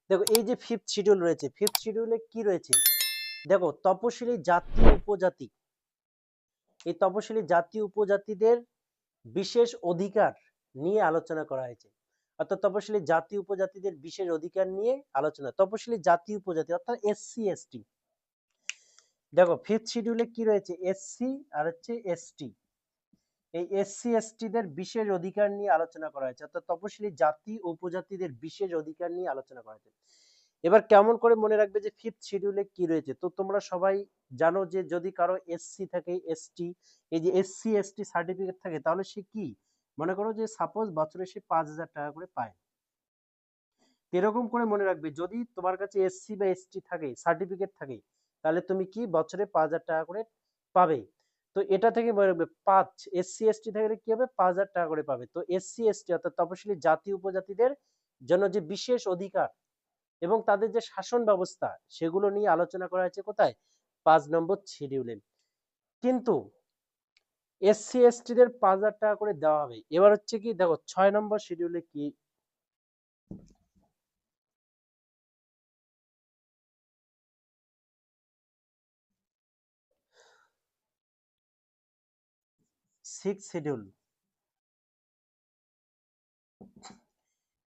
দেখো এই যে ফিফথ শিডিউল রয়েছে, ফিফথ শিডিউলে কি রয়েছে দেখো, তপশিলি জাতি উপজাতি, এই তপশিলি জাতি উপজাতিদের বিশেষ অধিকার নিয়ে আলোচনা করা হয়েছে। অর্থাৎ তপশিলি জাতি উপজাতিদের বিশেষ অধিকার নিয়ে আলোচনা, তপশিলি জাতি উপজাতি অর্থাৎ এসসি এসটি। দেখো ফিফথ শিডিউলে কি রয়েছে, এসসি আর হচ্ছে এসটি, এই এসসি এসটিদের বিশেষ অধিকার নিয়ে আলোচনা করা হয়েছে, অর্থাৎ তপশিলি জাতি ও উপজাতিদের বিশেষ অধিকার নিয়ে আলোচনা করা হয়েছে। এবার কেমন করে মনে রাখবে যে ফিফথ শিডিউলে কি রয়েছে, তো তোমরা সবাই জানো যে যদি কারো এসসি থাকে, এসটি, এই যে এসসি এসটি সার্টিফিকেট থাকে, তাহলে সে কি মনে করো যে সাপোজ বছরে সে 5,000 টাকা করে পায়। এরকম করে মনে রাখবে, যদি তোমার কাছে এসসি বা এসটি থাকে, সার্টিফিকেট থাকে, তাহলে তুমি কি বছরে 5,000 টাকা করে পাবে। তো এটা থেকে মনে রাখবে 5, এসসি এসটি থাকলে কি হবে 5,000 টাকা করে পাবে। তো এসসি এসটি অর্থাৎ তপশিলি জাতি উপজাতিদের জন্য যে বিশেষ অধিকার এবং তাদের যে শাসন ব্যবস্থা, সেগুলো নিয়ে আলোচনা করা হয়েছে কোথায়, 5 নম্বর শিডিউলে। কিন্তু এসসি এসটিদের 5,000 টাকা করে দেওয়া হবে। এবার হচ্ছে কি দেখো 6 নম্বর শিডিউলে কি, সিক্স শিডিউল,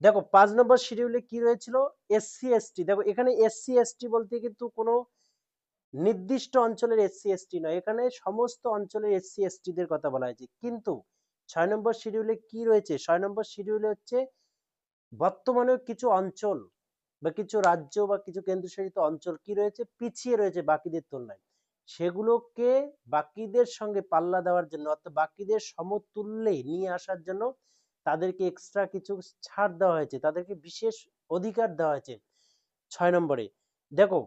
দেখো 5 নম্বর শিডিউলে কি রয়েছিল, এসসি এসটি। দেখো এখানে এসসি এসটি বলতে কিন্তু কোনো নির্দিষ্ট অঞ্চলের এসসি এসটি নয়, এখানে সমস্ত অঞ্চলের এসসি এসটি দের কথা বলা হয়েছে। কিন্তু 6 নম্বর শিডিউলে কি রয়েছে, 6 নম্বর শিডিউলে হচ্ছে বর্তমানে কিছু অঞ্চল বা কিছু রাজ্য বা কিছু কেন্দ্রশাসিত অঞ্চল কি রয়েছে, পিছিয়ে রয়েছে বাকিদের তুলনায়, সেগুলোকে বাকিদের সঙ্গে পাল্লা দেওয়ার জন্য অর্থাৎ বাকিদের সমতুল্যে নিয়ে আসার জন্য তাদেরকে এক্সট্রা কিছু ছাড় দেওয়া হয়েছে, তাদেরকে বিশেষ অধিকার দেওয়া হয়েছে 6 নম্বরে। দেখো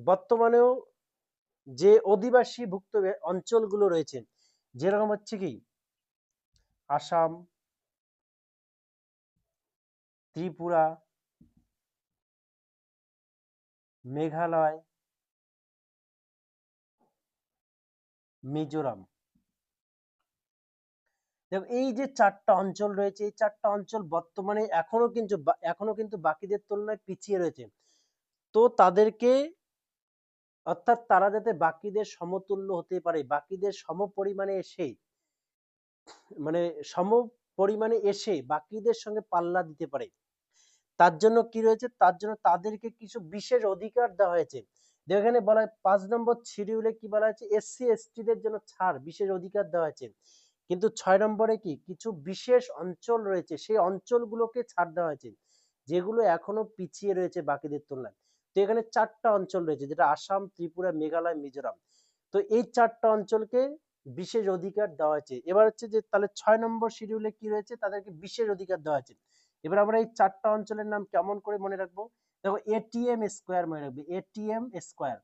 বর্তমানেও যে অধিবাসী ভুক্ত অঞ্চলগুলো রয়েছে, যেরকম হচ্ছে কি আসাম, ত্রিপুরা, মেঘালয়, মিজোরাম, দেখো এই যে 4টা অঞ্চল রয়েছে, এই 4টা অঞ্চল বর্তমানে এখনো কিন্তু বাকিদের তুলনায় পিছিয়ে রয়েছে। তো তাদেরকে অর্থাৎ তারা যাতে বাকিদের সমতুল্য হতে পারে, বাকিদের সম পরিমাণে এসে মানে সম পরিমাণে এসে বাকিদের সঙ্গে পাল্লা দিতে পারে, তার জন্য কি রয়েছে, তার জন্য তাদেরকে কিছু বিশেষ অধিকার দেওয়া হয়েছে। যেখানে বলা হয় 5 নম্বর শিডিউলে কি বলা হয়েছে, এসসি এসটি দের জন্য ছাড়, বিশেষ অধিকার দেওয়া হয়েছে। কিন্তু 6 নম্বরে কি কিছু বিশেষ অঞ্চল রয়েছে, সেই অঞ্চলগুলোকে ছাড় দেওয়া হয়েছে, যেগুলো এখনো পিছিয়ে রয়েছে বাকিদের তুলনায়। তো এখানে 4টা অঞ্চল রয়েছে, যেটা আসাম, ত্রিপুরা, মেঘালয়, মিজোরাম। তো এই 4টা অঞ্চলকে বিশেষ অধিকার দেওয়া হয়েছে। এবার হচ্ছে যে তাহলে 6 নম্বর শিডিউলে কি রয়েছে, তাদেরকে বিশেষ অধিকার দেওয়া হয়েছে। এবার আমরা এই 4টা অঞ্চলের নাম কেমন করে মনে রাখবো, দেখো এটিএম স্কোয়ার মনে রাখবে, এটিএম স্কোয়ার।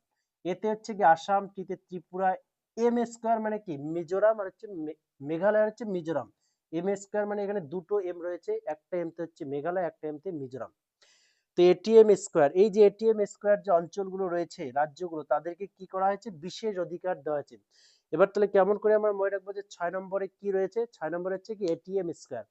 এতে হচ্ছে কি আসাম, টিতে ত্রিপুরা, এম স্কোয়ার মানে কি মিজোরাম, আর হচ্ছে মেঘালয় হচ্ছে মিজোরাম। এম স্কোয়ার মানে এখানে দুটো এম রয়েছে, একটা এম তে হচ্ছে মেঘালয়, একটা এম তে মিজোরাম। তো এটিএম স্কোয়ার, এই যে এটিএম স্কোয়ার যে অঞ্চলগুলো রয়েছে, রাজ্যগুলো, তাদেরকে কি করা হয়েছে, বিশেষ অধিকার দেওয়া হয়েছে। এবার তাহলে কেমন করে আমরা মনে রাখবো যে 6 নম্বরে কি রয়েছে, 6 নম্বরে হচ্ছে কি এটিএম স্কোয়ার,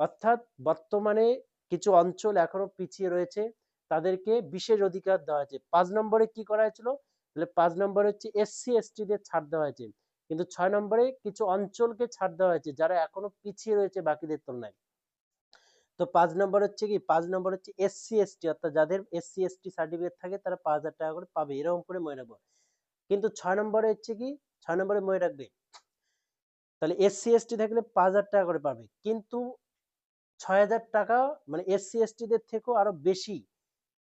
অর্থাৎ বর্তমানে কিছু অঞ্চল এখনো পিছিয়ে রয়েছে, তাদেরকে বিশেষ অধিকার দেওয়া হয়েছে। 5 নম্বরে কি করা হয়েছিল, তাহলে 5 নম্বরে হচ্ছে এসসি এসটি দের ছাড় দেওয়া হয়েছে। কিন্তু 6 নম্বরে কিছু অঞ্চলকে ছাড় দেওয়া হয়েছে যারা এখনো পিছিয়ে রয়েছে বাকিদের তুলনায়। তো 5 নম্বর হচ্ছে কি, 5 নম্বর হচ্ছে এসসি এসটি, অর্থাৎ যাদের এসসি এসটি সার্টিফিকেট থাকে তারা 5,000 টাকা করে পাবে, এরকম করে মনে রাখবো। কিন্তু 6 নম্বরে হচ্ছে কি, 6 নম্বরে মনে রাখবে, তাহলে এসসি এসটি থাকলে 5,000 টাকা করে পাবে, কিন্তু 6,000 টাকা মানে এসসি এসটি দের থেকেও আরো বেশি,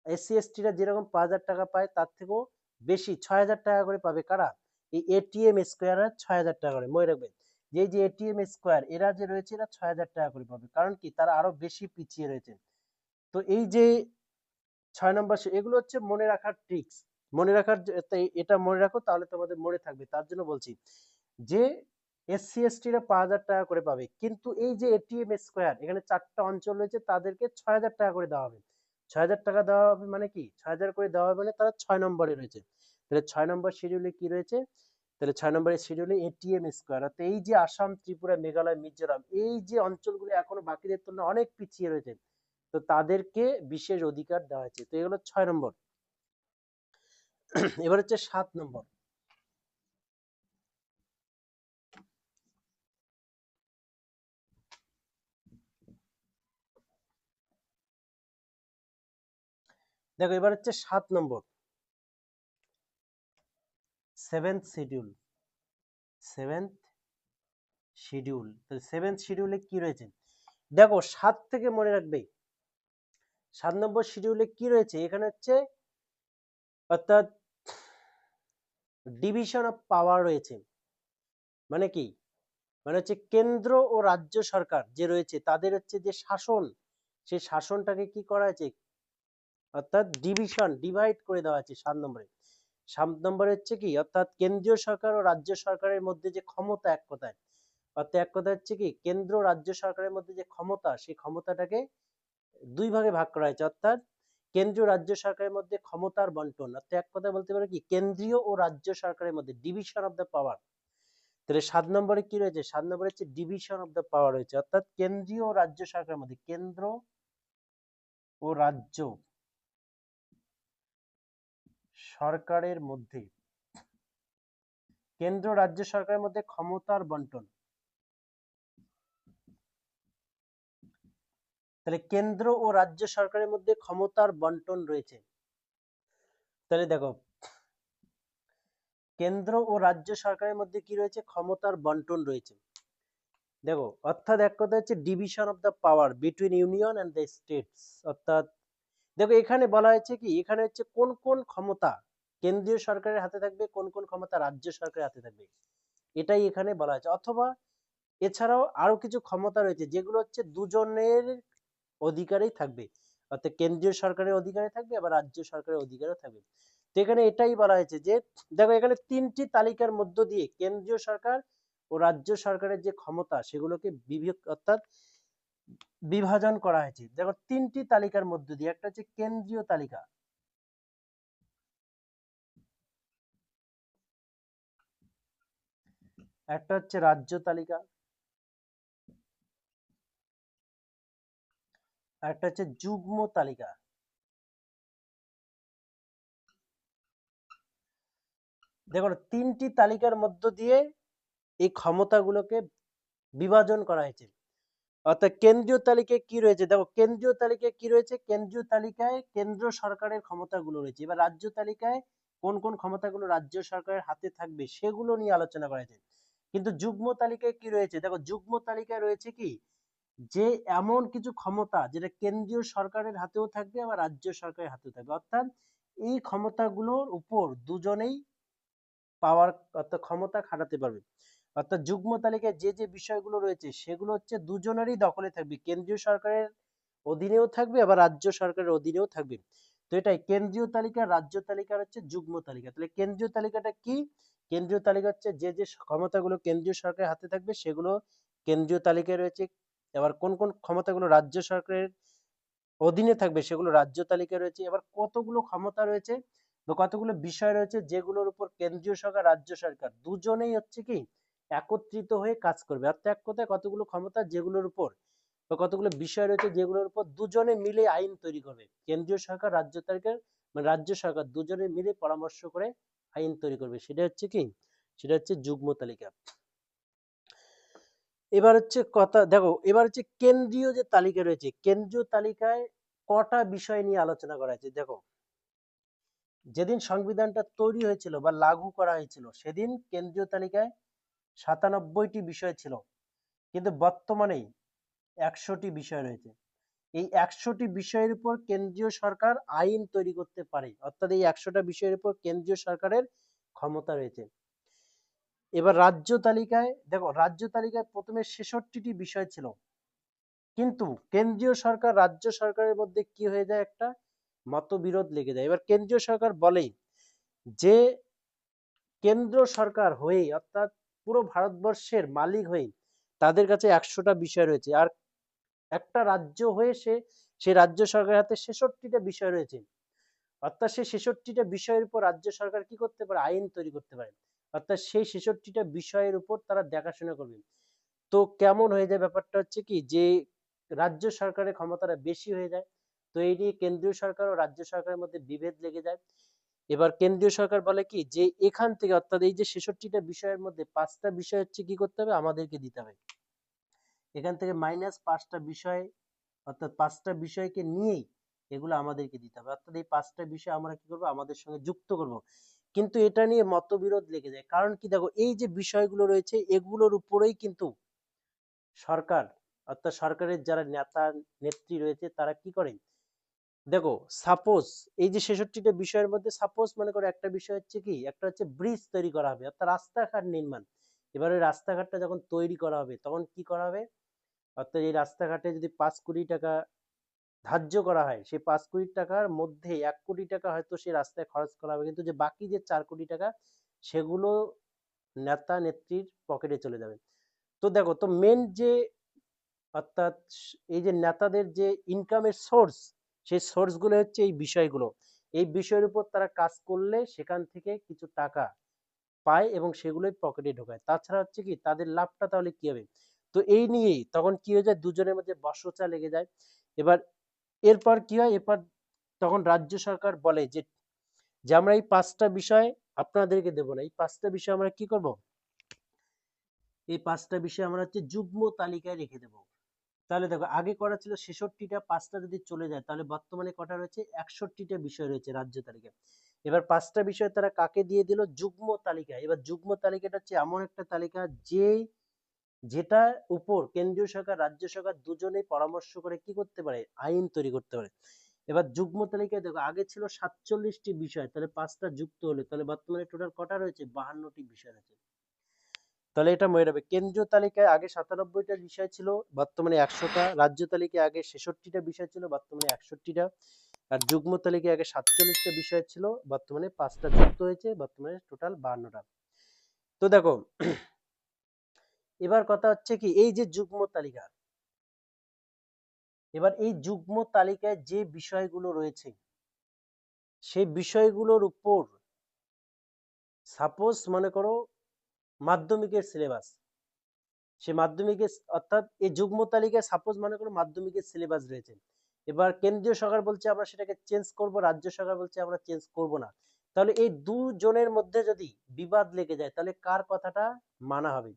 এসসি এসটিরা যেরকম 5,000 টাকা পায় তার থেকেও বেশি 6,000 টাকা করে পাবে কারা, এই এটিএম স্কোয়ার 6,000 টাকা করে মনে রাখবে। যে যে এটিএম স্কোয়ার এরা যে রয়েছে, এরা 6,000 টাকা করে পাবে, কারণ কি তারা আরো বেশি পিছিয়ে রয়েছে। তো এই যে 6 নম্বর এগুলো হচ্ছে মনে রাখার ট্রিক্স, মনে রাখার তাই এটা মনে রাখো, তাহলে তোমাদের মনে থাকবে। তার জন্য বলছি যে এসসি এসটিরা 5,000 টাকা করে পাবে, কিন্তু এই যে এটিএম স্কোয়ার এখানে 4টা অঞ্চল রয়েছে, তাদেরকে 6,000 টাকা করে দেওয়া হবে। 6,000 টাকা দেওয়া হবে মানে কি, 6,000 করে দেওয়া হবে মানে তারা 6 নম্বরে রয়েছে। তাহলে 6 নম্বর শিডিউলে কি রয়েছে, তাহলে 6 নম্বরের শিডিউলে এটিএম স্কোয়ার, অর্থাৎ এই যে আসাম, ত্রিপুরা, মেঘালয়, মিজোরাম, এই যে অঞ্চলগুলো এখনো বাকিদের তুলনায় অনেক পিছিয়ে রয়েছে, তো তাদেরকে বিশেষ অধিকার দেওয়া হয়েছে। তো এগুলো 6 নম্বর। এবার হচ্ছে 7 নম্বর। দেখো এবার হচ্ছে 7 নম্বর, 7th শিডিউল। 7th শিডিউল, তো 7th শিডিউলে কি রয়েছে? দেখো 7 থেকে মনে রাখবে, 7 নম্বর শিডিউলে কি রয়েছে? এখানে হচ্ছে অর্থাৎ ডিভিশন অফ পাওয়ার রয়েছে। মানে কি? মানে হচ্ছে কেন্দ্র ও রাজ্য সরকার যে রয়েছে তাদের হচ্ছে যে শাসন, সেই শাসনটাকে কি করা হয়েছে? অর্থাৎ ডিভাইড করে দেওয়া আছে 7 নম্বরে। 7 নম্বরে হচ্ছে কি, অর্থাৎ কেন্দ্রীয় সরকার ও রাজ্য সরকারের মধ্যে যে ক্ষমতা, এক কথায় অর্থাৎ এক কথা হচ্ছে কি, কেন্দ্র রাজ্য সরকারের মধ্যে যে ক্ষমতা, সেই ক্ষমতাটাকে দুই ভাগে ভাগ করা হয়েছে। অর্থাৎ কেন্দ্রীয় রাজ্য সরকারের মধ্যে ক্ষমতার বন্টন, অর্থাৎ এক কথা বলতে পারে কি, কেন্দ্রীয় ও রাজ্য সরকারের মধ্যে ডিভিশন অফ দ্য পাওয়ার। তাহলে 7 নম্বরে কি রয়েছে? 7 নম্বরে হচ্ছে ডিভিশন অফ দ্য পাওয়ার রয়েছে, অর্থাৎ কেন্দ্রীয় ও রাজ্য সরকারের মধ্যে, কেন্দ্র ও রাজ্য সরকারের মধ্যে, কেন্দ্র রাজ্য সরকারের মধ্যে ক্ষমতার বন্টন। তাহলে কেন্দ্র ও রাজ্য সরকারের মধ্যে ক্ষমতার বন্টন রয়েছে। তাহলে দেখো কেন্দ্র ও রাজ্য সরকারের মধ্যে কি রয়েছে? ক্ষমতার বন্টন রয়েছে। দেখো অর্থাৎ এক কথা হচ্ছে division of the power between union and the states. অর্থাৎ দেখো এখানে বলা হয়েছে কি, এখানে হচ্ছে কোন কোন ক্ষমতা কেন্দ্রীয় সরকারের হাতে থাকবে, কোন কোন ক্ষমতা রাজ্য সরকারের হাতে থাকবে, এটাই এখানে বলা হয়েছে। অথবা এছাড়াও আরো কিছু ক্ষমতা রয়েছে যেগুলো হচ্ছে দুজনের অধিকারেই থাকবে, অর্থাৎ কেন্দ্রীয় সরকারের অধিকারে থাকবে, আবার রাজ্য সরকারের অধিকারেও থাকবে। তো এখানে এটাই বলা হয়েছে যে দেখো এখানে 3টি তালিকার মধ্য দিয়ে কেন্দ্রীয় সরকার ও রাজ্য সরকারের যে ক্ষমতা সেগুলোকে অর্থাৎ বিভাজন করা হয়েছে। দেখো 3টি তালিকার মধ্য দিয়ে, একটা হচ্ছে কেন্দ্রীয় তালিকা, একটা হচ্ছে রাজ্য তালিকা, আর একটা হচ্ছে যুগ্ম তালিকা। দেখো 3টি তালিকার মধ্য দিয়ে এই ক্ষমতাগুলোকে বিভাজন করা হয়েছে। অর্থাৎ কেন্দ্রীয় তালিকায় কি রয়েছে? দেখো কেন্দ্রীয় তালিকায় কি রয়েছে? কেন্দ্রীয় তালিকায় কেন্দ্র সরকারের ক্ষমতাগুলো রয়েছে। এবার রাজ্য তালিকায় কোন কোন ক্ষমতাগুলো রাজ্য সরকারের হাতে থাকবে সেগুলো নিয়ে আলোচনা করা হয়েছে। কিন্তু যুগ্ম তালিকায় কি রয়েছে? দেখো যুগ্ম তালিকায় রয়েছে কি, যে এমন কিছু ক্ষমতা যেটা কেন্দ্রীয় সরকারের হাতেও থাকবে আবার রাজ্য সরকারের হাতেও থাকবে। অর্থাৎ এই ক্ষমতাগুলোর উপর দুজনেই পাওয়ার অর্থাৎ ক্ষমতা খাটাতে পারবে। অর্থাৎ যুগ্ম তালিকায় যে যে বিষয়গুলো রয়েছে সেগুলো হচ্ছে দুজনেরই দখলে থাকবে, কেন্দ্রীয় সরকারের অধীনেও থাকবে আবার রাজ্য সরকারের অধীনেও থাকবে। তো এটাই কেন্দ্রীয় তালিকা, রাজ্য তালিকার হচ্ছে যুগ্ম তালিকা। তাহলে কেন্দ্রীয় তালিকাটা কি? কেন্দ্রীয় তালিকা হচ্ছে যে যে ক্ষমতাগুলো কেন্দ্রীয় সরকারের হাতে থাকবে সেগুলো কেন্দ্রীয় তালিকায় রয়েছে। এবার কোন কোন ক্ষমতাগুলো রাজ্য সরকারের অধীনে থাকবে সেগুলো রাজ্য তালিকায় রয়েছে। এবার কতগুলো ক্ষমতা রয়েছে বা কতগুলো বিষয় রয়েছে যেগুলোর উপর কেন্দ্রীয় সরকার রাজ্য সরকার দুজনেই হচ্ছে কি একত্রিত হয়ে কাজ করবে। অর্থাৎ এক কথায় কতগুলো ক্ষমতা যেগুলোর উপর বা কতগুলো বিষয় রয়েছে যেগুলোর উপর দুজনে মিলে আইন তৈরি করবে, কেন্দ্রীয় সরকার রাজ্য সরকার মানে রাজ্য সরকার দুজনে মিলে পরামর্শ করে আইন তৈরি করবে, সেটা হচ্ছে কি, সেটা হচ্ছে যুগ্ম তালিকা। এবার হচ্ছে কথা দেখো, এবার হচ্ছে কেন্দ্রীয় যে তালিকা রয়েছে, কেন্দ্রীয় তালিকায় কটা বিষয় নিয়ে আলোচনা করা হয়েছে। দেখো যেদিন সংবিধানটা তৈরি হয়েছিল বা লাগু করা হয়েছিল সেদিন কেন্দ্রীয় তালিকায় 97টি বিষয় ছিল, কিন্তু বর্তমানে 100টি বিষয় রয়েছে। এই 100টি বিষয়ের উপর কেন্দ্রীয় সরকার আইন তৈরি করতে পারে, অর্থাৎ এই 100টা বিষয়ের উপর কেন্দ্রীয় সরকারের ক্ষমতা রয়েছে। এবার রাজ্য তালিকায় দেখো, রাজ্য তালিকায় প্রথমে 66টি বিষয় ছিল, কিন্তু কেন্দ্রীয় সরকার রাজ্য সরকারের মধ্যে কি হয়ে যায়, একটা মতবিরোধ লেগে যায়। এবার কেন্দ্রীয় সরকার বলে যে কেন্দ্র সরকার হয়ে অর্থাৎ পুরো ভারতবর্ষের মালিক হয়ে তাদের কাছে 100টা বিষয় রয়েছে, আর একটা রাজ্য হয়ে সে রাজ্য সরকারের হাতে 66টা বিষয় রয়েছে। অর্থাৎ সেই 66টা বিষয়ের উপর রাজ্য সরকার কি করতে পারে, আইন তৈরি করতে পারে। অর্থাৎ সেই 66টা বিষয়ের উপর তারা দেখাশোনা করবে। তো কেমন হয়ে যায় ব্যাপারটা হচ্ছে কি, যে রাজ্য সরকারের ক্ষমতাটা বেশি হয়ে যায়। তো এই নিয়ে কেন্দ্রীয় সরকার ও রাজ্য সরকারের মধ্যে বিভেদ লেগে যায়। এবার কেন্দ্রীয় সরকার বলে কি যে এখান থেকে অর্থাৎ এই যে 66টা বিষয়ের মধ্যে 5টা বিষয় হচ্ছে কি করতে হবে, আমাদেরকে দিতে হবে। এখান থেকে মাইনাস 5টা বিষয়, অর্থাৎ 5টা বিষয়কে নিয়েই এগুলো আমাদেরকে দিতে হবে। অর্থাৎ এই 5টা বিষয় আমরা কি করব, আমাদের সঙ্গে যুক্ত করব। কিন্তু এটা নিয়ে মতবিরোধ লেগে যায়। কারণ কি, দেখো এই যে বিষয়গুলো রয়েছে এগুলোর উপরেই কিন্তু সরকার, অর্থাৎ সরকারের যারা নেতা নেত্রী রয়েছে তারা কি করেন, দেখো সাপোজ এই যে 66টা বিষয়ের মধ্যে সাপোজ মনে করো একটা বিষয় হচ্ছে কি, একটা হচ্ছে ব্রিজ তৈরি করা হবে, অর্থাৎ রাস্তাঘাট নির্মাণ। এবার ওই রাস্তাঘাটটা যখন তৈরি করা হবে তখন কি করা হবে, অর্থাৎ এই রাস্তাঘাটে যদি 5 কোটি টাকা ধার্য করা হয়, সেই 5 কোটি টাকার মধ্যে 1 কোটি টাকা হয়তো সেই রাস্তায় খরচ করা হবে, কিন্তু যে বাকি যে 4 কোটি টাকা সেগুলো নেতা নেত্রীর পকেটে চলে যাবে। তো দেখো, তো মেন যে অর্থাৎ এই যে নেতাদের যে ইনকামের সোর্স, সেই সোর্স গুলো হচ্ছে এই বিষয়গুলো। এই বিষয়ের উপর তারা কাজ করলে সেখান থেকে কিছু টাকা পায় এবং সেগুলোই পকেটে ঢোকায়। তাছাড়া হচ্ছে কি তাদের লাভটা তাহলে কি হবে। তো এই নিয়েই তখন কি হয়ে যায়, দুজনের মধ্যে বচসা লেগে যায়। এবার এরপর কি হয়, এরপর তখন রাজ্য সরকার বলে যে যে আমরা এই 5টা বিষয় আপনাদেরকে দেবো না, এই 5টা বিষয় আমরা কি করব, এই 5টা বিষয় আমরা হচ্ছে যুগ্ম তালিকায় রেখে দেবো। তাহলে দেখো আগে করা ছিল 66টা, 5টা যদি চলে যায় তাহলে বর্তমানে কটা রয়েছে, 61টা বিষয় রয়েছে রাজ্য তালিকায়। এবার 5টা বিষয় তারা কাকে দিয়ে দিল, যুগ্ম তালিকা। এবার যুগ্ম তালিকাটা হচ্ছে এমন একটা তালিকা যে যেটা উপর কেন্দ্রীয় সরকার রাজ্য সরকার দুজনেই পরামর্শ করে কি করতে পারে, আইন তৈরি করতে পারে। এবার যুগ্ম তালিকায় দেখো আগে ছিল 47টি বিষয়, তাহলে 5টা যুক্ত হলে তাহলে বর্তমানে টোটাল কটা রয়েছে, 52টি বিষয় রয়েছে। তাহলে এটা মনে রাখবে, কেন্দ্রীয় তালিকায় আগে 97টা বিষয় ছিল, বর্তমানে 100টা। রাজ্য তালিকায় আগে 66টা বিষয় ছিল, বর্তমানে 61টা। আর যুগ্ম তালিকায় আগে 47টা বিষয় ছিল, বর্তমানে 5টা যুক্ত হয়েছে, বর্তমানে টোটাল 52টা। তো দেখো এবার কথা হচ্ছে কি, এই যে যুগ্ম তালিকা, এবার এই যুগ্ম তালিকায় যে বিষয়গুলো রয়েছে সেই বিষয়গুলোর উপর সাপোজ মনে করো মাধ্যমিকের সিলেবাস, সে মাধ্যমিকের অর্থাৎ এই যুগ্ম তালিকায় সাপোজ মনে করো মাধ্যমিকের সিলেবাস রয়েছে। এবার কেন্দ্রীয় সরকার বলছে আমরা সেটাকে চেঞ্জ করব, রাজ্য সরকার বলছে আমরা চেঞ্জ করব না। তাহলে এই দুজনের মধ্যে যদি বিবাদ লেগে যায় তাহলে কার কথাটা মানা হবে।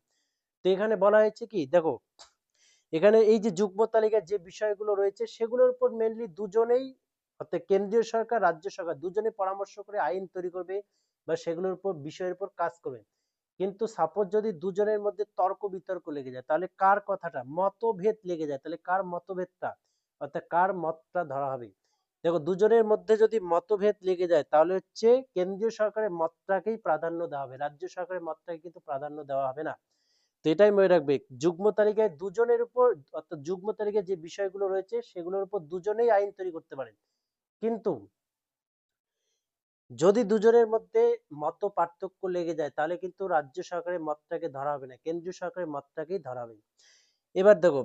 তো এখানে বলা হয়েছে কি, দেখো এখানে এই যে যুগ্ম তালিকায় যে বিষয়গুলো রয়েছে সেগুলোর উপর মেনলি দুজনেই, অর্থাৎ কেন্দ্রীয় সরকার রাজ্য সরকার দুজনে পরামর্শ করে আইন তৈরি করবে বা সেগুলোর উপর বিষয়ের উপর কাজ করবে। কিন্তু সাপোজ যদি দুজনের মধ্যে তর্ক বিতর্ক লেগে যায় তাহলে কার কথাটা, মতভেদ লেগে যায় তাহলে কার মতভেদটা, অর্থাৎ কার মতটা ধরা হবে। দেখো দুজনের মধ্যে যদি মতভেদ লেগে যায় তাহলে হচ্ছে কেন্দ্রীয় সরকারের মতটাকেই প্রাধান্য দেওয়া হবে, রাজ্য সরকারের মতটাকে কিন্তু প্রাধান্য দেওয়া হবে না। তো এটাই মনে রাখবে, যুগ্ম তালিকায় দুজনের উপর, অর্থাৎ যুগ্ম তালিকায় যে বিষয়গুলো রয়েছে সেগুলোর উপর দুজনেই আইন তৈরি করতে পারেন। কিন্তু যদি দুজনের মধ্যে মত পার্থক্য লেগে যায় তাহলে কিন্তু রাজ্য সরকারের মতটাকে ধরা হবে না, কেন্দ্রীয় সরকারের মতটাকেই ধরা হবে। এবার দেখো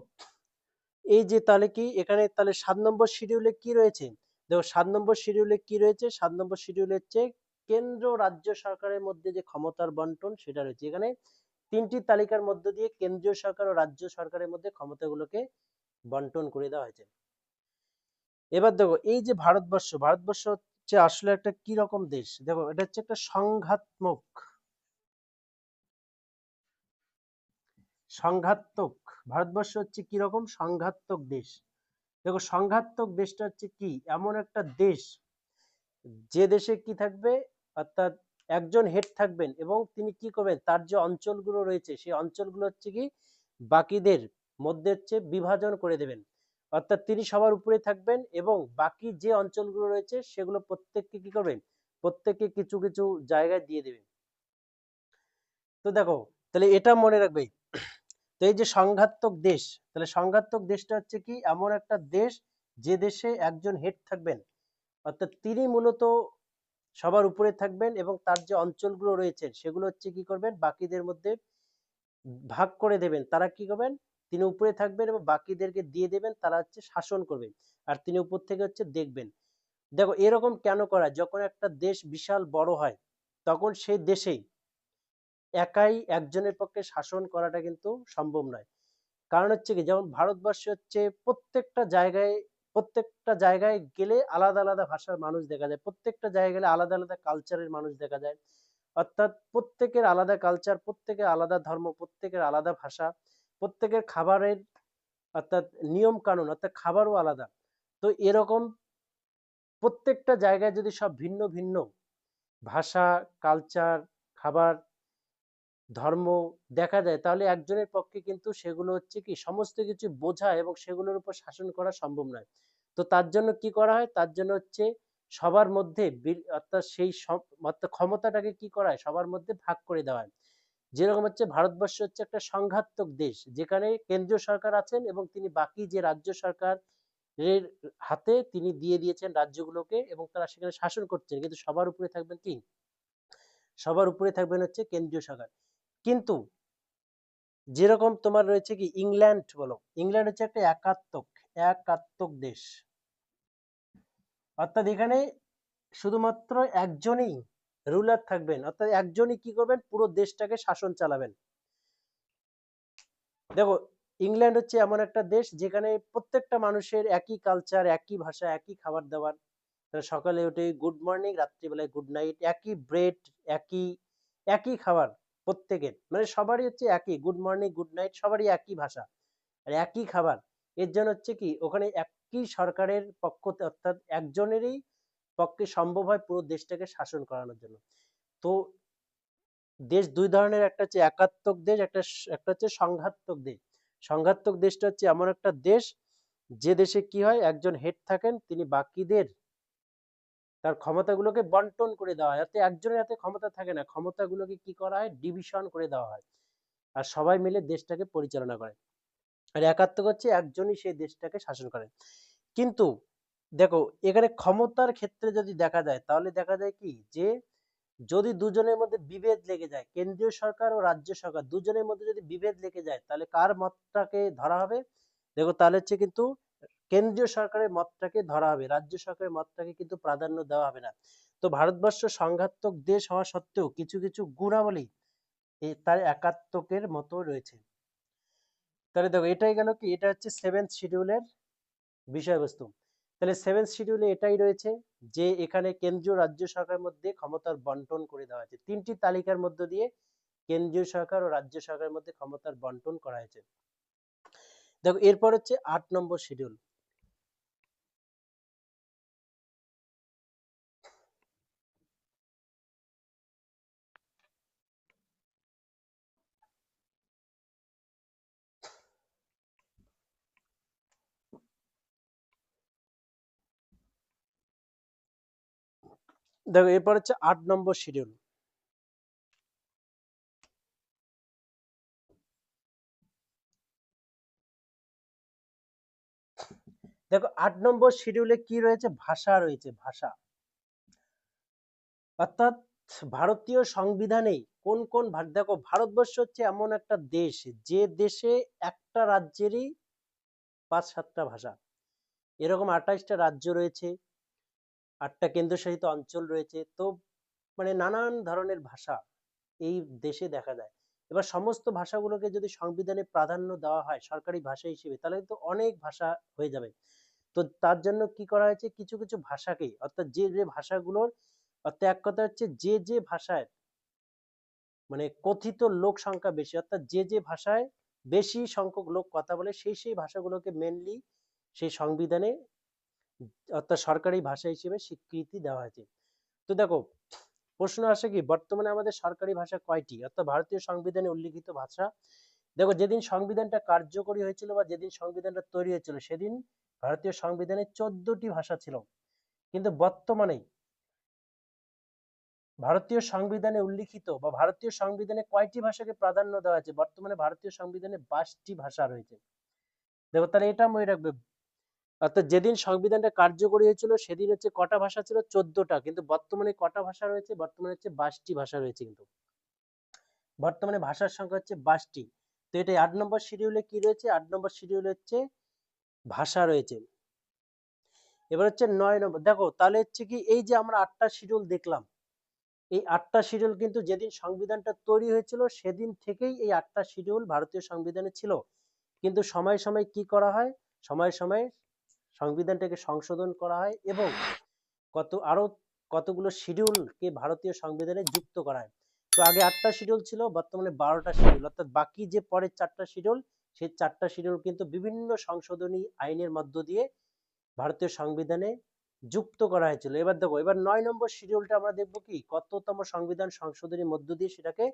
এই যে তাহলে কি এখানে তাহলে 7 নম্বর শিডিউলে কি রয়েছে, দেখো 7 নম্বর শিডিউলে কি রয়েছে, 7 নম্বর শিডিউলে হচ্ছে কেন্দ্র রাজ্য সরকারের মধ্যে যে ক্ষমতার বন্টন সেটা রয়েছে। এখানে 3টি তালিকার মধ্য দিয়ে কেন্দ্রীয় সরকার ও রাজ্য সরকারের মধ্যে ক্ষমতাগুলোকে বন্টন করে দেওয়া হয়েছে। এবার দেখো এই যে ভারতবর্ষ, ভারতবর্ষ হচ্ছে আসলে একটা কি রকম দেশ, দেখো এটা হচ্ছে একটা সংঘাত্মক, সংঘাতক, ভারতবর্ষ হচ্ছে কি রকম সংঘাতক দেশ। দেখো সংঘাতক দেশটা হচ্ছে কি, এমন একটা দেশ যে দেশে কি থাকবে, অর্থাৎ একজন হেড থাকবেন এবং তিনি কি করবেন, তার যে অঞ্চলগুলো রয়েছে সেই অঞ্চলগুলো হচ্ছে কি বাকিদের মধ্যে হচ্ছে বিভাজন করে দেবেন। অর্থাৎ তিনি সবার উপরে থাকবেন এবং বাকি যে অঞ্চলগুলো রয়েছে সেগুলো প্রত্যেককে কি করবেন, প্রত্যেককে কিছু কিছু জায়গায় দিয়ে দেবেন। তো দেখো তাহলে এটা মনে রাখবে, তো এই যে সংঘাতক দেশ, তাহলে সংঘাতক দেশটা হচ্ছে কি এমন একটা দেশ যে দেশে একজন হেড থাকবেন, অর্থাৎ তিনি মূলত সবার উপরে থাকবেন এবং তার যে অঞ্চলগুলো রয়েছে সেগুলো হচ্ছে কি করবেন, বাকিদের মধ্যে ভাগ করে দেবেন। তারা কি করবেন, তিনি উপরে থাকবেন এবং বাকিদেরকে দিয়ে দেবেন, তারা হচ্ছে শাসন করবে আর তিনি উপর থেকে হচ্ছে দেখবেন। দেখো এরকম কেন করা, যখন একটা দেশ বিশাল বড় হয় তখন সেই দেশেই একাই একজনের পক্ষে শাসন করাটা কিন্তু সম্ভব নয়। কারণ হচ্ছে কি, যেমন ভারতবর্ষে হচ্ছে প্রত্যেকটা জায়গায় গেলে আলাদা আলাদা ভাষার মানুষ দেখা যায়, প্রত্যেকটা জায়গায় গেলে আলাদা আলাদা কালচারের মানুষ দেখা যায়। অর্থাৎ প্রত্যেকের আলাদা কালচার, প্রত্যেকের আলাদা ধর্ম, প্রত্যেকের আলাদা ভাষা, প্রত্যেকের খাবারের অর্থাৎ নিয়ম কানুন অর্থাৎ খাবারও আলাদা। তো এরকম প্রত্যেকটা জায়গায় যদি সব ভিন্ন ভিন্ন ভাষা, কালচার, খাবার, ধর্ম দেখা যায়, তাহলে একজনের পক্ষে কিন্তু সেগুলো হচ্ছে কি সমস্ত কিছু বোঝা এবং সেগুলোর উপর শাসন করা সম্ভব নয়। তো তার জন্য কি করা হয়, তার জন্য হচ্ছে সবার মধ্যে অর্থাৎ অর্থাৎ ক্ষমতাটাকে কি করা হয়, সবার মধ্যে ভাগ করে দেওয়া হয়। যেরকম হচ্ছে ভারতবর্ষ হচ্ছে একটা সংঘাতক দেশ, যেখানে কেন্দ্রীয় সরকার আছেন এবং তিনি বাকি যে রাজ্য সরকার এর হাতে তিনি দিয়ে দিয়েছেন রাজ্যগুলোকে, এবং তারা সেখানে শাসন করছেন, কিন্তু সবার উপরে থাকবেন কি, সবার উপরে থাকবেন হচ্ছে কেন্দ্রীয় সরকার। কিন্তু যেরকম তোমার রয়েছে কি ইংল্যান্ড, বলো ইংল্যান্ড হচ্ছে একটা একাত্মক দেশ, অর্থাৎ এখানে শুধুমাত্র একজনই রুলার থাকবেন, অর্থাৎ একজনই কি করবেন, পুরো দেশটাকে শাসন চালাবেন। দেখো, ইংল্যান্ড হচ্ছে এমন একটা দেশ যেখানে প্রত্যেকটা মানুষের একই কালচার, একই ভাষা, একই খাবার দাবার, তারা সকালে উঠে গুড মর্নিং, রাত্রিবেলায় গুড নাইট, একই ব্রেড, একই একই খাবার প্রত্যেকের, মানে সবারই হচ্ছে একই গুড মর্নিং গুড নাইট, সবারই একই ভাষা আর একই খাবার। এর জন্য হচ্ছে কি ওখানে একই সরকারের অর্থাৎ একজনেরই পক্ষে সম্ভব হয় পুরো দেশটাকে শাসন করানোর জন্য। তো দেশ দুই ধরনের, একটা হচ্ছে একাত্মক দেশ, একটা হচ্ছে সংঘাতক দেশ। সংঘাতক দেশটা হচ্ছে এমন একটা দেশ যে দেশে কি হয়, একজন হেড থাকেন, তিনি বাকিদের তার ক্ষমতাগুলোকে বন্টন করে দেওয়া হয়, যাতে একজনের হাতে ক্ষমতা থাকে না, ক্ষমতাগুলোকে কি করা হয়, ডিভিশন করে দেওয়া হয়, আর সবাই মিলে দেশটাকে পরিচালনা করে। আর একাত্মক হচ্ছে একজনই সেই দেশটাকে শাসন করে। কিন্তু দেখো, এখানে ক্ষমতার ক্ষেত্রে যদি দেখা যায়, তাহলে দেখা যায় কি যে যদি দুজনের মধ্যে বিভেদ লেগে যায়, কেন্দ্রীয় সরকার ও রাজ্য সরকার দুজনের মধ্যে যদি বিভেদ লেগে যায়, তাহলে কার মতটাকে ধরা হবে, দেখো তাহলে হচ্ছে কিন্তু কেন্দ্রীয় সরকারের মতটাকে ধরা হবে, রাজ্য সরকারের মতটাকে কিন্তু প্রাধান্য দেওয়া হবে না। তো ভারতবর্ষ সংঘাতক দেশ হওয়া সত্ত্বেও কিছু কিছু গুণাবলী তার একাত্মকের মতো রয়েছে। তাহলে দেখো, এটাই গেল কি, এটা হচ্ছে সেভেন্থ শিডিউলের বিষয়বস্তু। তাহলে সেভেন্থ শিডিউলে এটাই রয়েছে যে এখানে কেন্দ্রীয় রাজ্য সরকারের মধ্যে ক্ষমতার বন্টন করে দেওয়া হয়েছে, তিনটি তালিকার মধ্য দিয়ে কেন্দ্রীয় সরকার ও রাজ্য সরকারের মধ্যে ক্ষমতার বন্টন করা হয়েছে। দেখো, এরপর হচ্ছে 8 নম্বর শিডিউল। দেখো, এরপর হচ্ছে 8 নম্বর শিডিউল। দেখো, 8 নম্বর শিডিউলে কি রয়েছে, ভাষা রয়েছে, ভাষা। অর্থাৎ ভারতীয় সংবিধানে কোন কোন দেখো, ভারতবর্ষ হচ্ছে এমন একটা দেশ যে দেশে একটা রাজ্যেরই 5-7টা ভাষা, এরকম 28টা রাজ্য রয়েছে, 8টা কেন্দ্রশাসিত অঞ্চল রয়েছে, তো মানে নানান ধরনের ভাষা এই দেশে দেখা যায়। এবার সমস্ত ভাষাগুলোকে যদি সংবিধানে প্রাধান্য দেওয়া হয় সরকারি ভাষা হিসেবে, তাহলে তো অনেক ভাষা হয়ে যাবে। তো তার জন্য কি করা হয়েছে, কিছু কিছু ভাষাকেই, অর্থাৎ যে যে ভাষাগুলোর, অর্থাৎ এক কথা হচ্ছে যে যে ভাষায় মানে কথিত লোক সংখ্যা বেশি, অর্থাৎ যে যে ভাষায় বেশি সংখ্যক লোক কথা বলে, সেই সেই ভাষাগুলোকে মেনলি সেই সংবিধানে অর্থাৎ সরকারি ভাষা হিসেবে স্বীকৃতি দেওয়া হয়েছে। তো দেখো, প্রশ্ন আসে কি, বর্তমানে আমাদের সরকারি ভাষা কয়টি, অর্থাৎ ভারতীয় সংবিধানে উল্লিখিত ভাষা। দেখো, যেদিন সংবিধানটা কার্যকরী হয়েছিল বা যেদিন সংবিধানটা তৈরি হয়েছিল, সেদিন ভারতীয় সংবিধানে 14টি ভাষা ছিল। কিন্তু বর্তমানে ভারতীয় সংবিধানে উল্লিখিত বা ভারতীয় সংবিধানে কয়টি ভাষাকে প্রাধান্য দেওয়া হয়েছে, বর্তমানে ভারতীয় সংবিধানে 22টি ভাষা রয়েছে। দেখো, তাহলে এটা মনে রাখবে, অর্থাৎ যেদিন সংবিধানটা কার্যকরী হয়েছিল সেদিন হচ্ছে কটা ভাষা ছিল, 14টা, কিন্তু বর্তমানে কটা ভাষা রয়েছে, বর্তমানে হচ্ছে 22টি ভাষা রয়েছে, কিন্তু বর্তমানে ভাষার সংখ্যা হচ্ছে 22টি। তো এটা 8 নম্বর শিডিউলে কি রয়েছে, 8 নম্বর শিডিউলে হচ্ছে ভাষা রয়েছে। এবার হচ্ছে 9 নম্বর, দেখো তাহলে হচ্ছে কি, এই যে আমরা 8টা শিডিউল দেখলাম, এই 8টা শিডিউল কিন্তু যেদিন সংবিধানটা তৈরি হয়েছিল সেদিন থেকেই এই 8টা শিডিউল ভারতীয় সংবিধানে ছিল। কিন্তু সময়ে সময়ে কি করা হয়, সময়ে সময়ে সংবিধানটাকে সংশোধন করা হয় এবং আরো কতগুলো শিডিউলকে ভারতীয় সংবিধানে যুক্ত করা হয়। তো আগে 8টা শিডিউল ছিল, বর্তমানে 12টা শিডিউল, অর্থাৎ বাকি যে পরের 4টা শিডিউল, সেই 4টা শিডিউল কিন্তু বিভিন্ন সংশোধনী আইনের মধ্য দিয়ে ভারতীয় সংবিধানে যুক্ত করা হয়েছিল। এবার দেখো, এবার 9 নম্বর শিডিউলটা আমরা দেখবো কি কততম সংবিধান সংশোধনীর মধ্য দিয়ে সেটাকে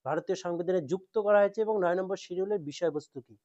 ভারতীয় সংবিধানে যুক্ত করা হয়েছে এবং 9 নম্বর শিডিউলের বিষয়বস্তু কি।